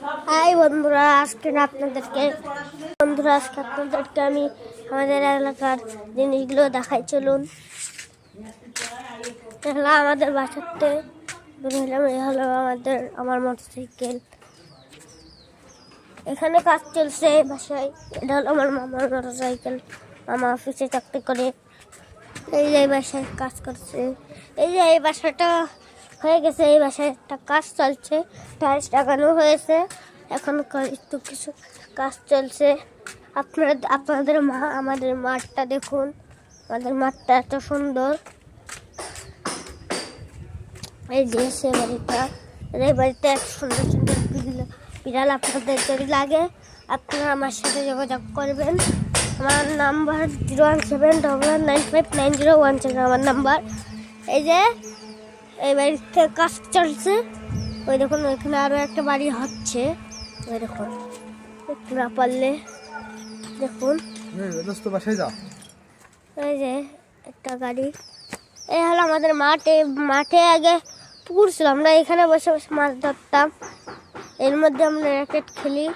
High বন্ধুরা, আজকে আপনাদেরকে আমি আমাদের এলাকার জিনিসগুলো দেখাই। চলুন। এগুলো আমাদের বাসাতে হলো আমার মোটরসাইকেল। এখানে কাজ চলছে বাসায়। এটা হলো আমার মামার মোটরসাইকেল। মামা অফিসে চাকরি করে। এই যে এই বাসায় কাজ করছে। এই যে এই বাসাটা হয়ে গেছে। এই বাসায় একটা কাজ চলছে, টাইলস লাগানো হয়েছে। এখন একটু কিছু কাজ চলছে। আপনাদের আমাদের মাঠটা দেখুন। আমাদের মাঠটা এত সুন্দর। এই যে সে বাড়িটা, এই বাড়িতে এত সুন্দর সুন্দর বিড়াল আপনাদের যদি লাগে, আপনারা আমার সাথে যোগাযোগ করবেন। আমার নাম্বার 017995901 আমার নাম্বার। এই যে এই বাড়িতে কাজ চলছে। ওই দেখুন, ওইখানে আরো একটা বাড়ি হচ্ছে। ওই দেখুন, একটু না পারলে দেখুন। এই যে একটা গাড়ি। এই হলো আমাদের মাঠে আগে পুকুর ছিল। আমরা এখানে বসে বসে মাছ ধরতাম। এর মধ্যে আমরা র্যাকেট খেলি।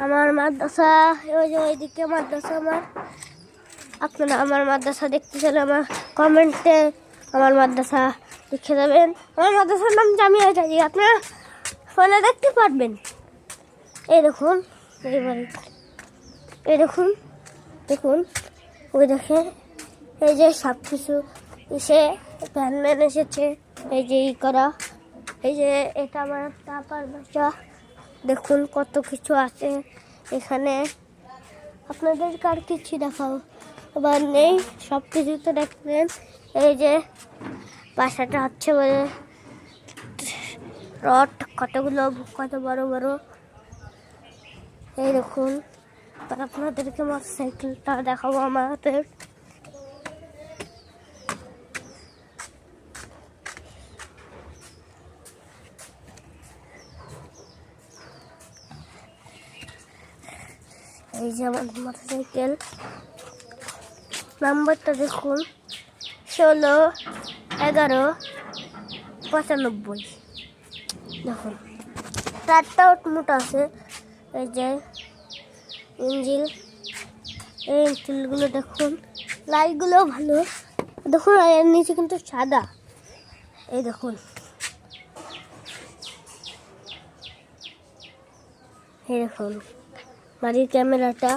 আমার মাদ্রাসা, ওই যে ওইদিকে মাদ্রাসা আপনারা আমার মাদ্রাসা দেখতে চাইলে আমার কমেন্টে আমার মাদ্রাসা লিখে দেবেন। আমার মাদ্রাসার নাম জামিয়া জাজিয়া, আপনারা ফোনে দেখতে পারবেন। এই দেখুন, এই দেখুন, ওই দেখে এই যে সব কিছু এসে ভ্যানম্যান এসেছে। এই যে করা, এই যে এটা আমার টাকার বাসা। দেখুন কত কিছু আছে এখানে। আপনাদের কার কিছু দেখাও আবার নেই, সব কিছু তো দেখবেন। এই যে বাসাটা হচ্ছে বলে রড কতগুলো, কত বড় বড়। এই দেখুন, আপনাদেরকে মোটরসাইকেলটা দেখাবো আমাদের। এই যে আমাদের মোটরসাইকেল, নাম্বারটা দেখুন 161195। দেখুন চারটা মোটা আছে। এই যে ইঞ্জিল, এই ইঞ্জিলগুলো দেখুন, লাইটগুলো ভালো দেখুন। এর নিচে কিন্তু সাদা। এই দেখুন, এই দেখুন বাড়ির ক্যামেরাটা।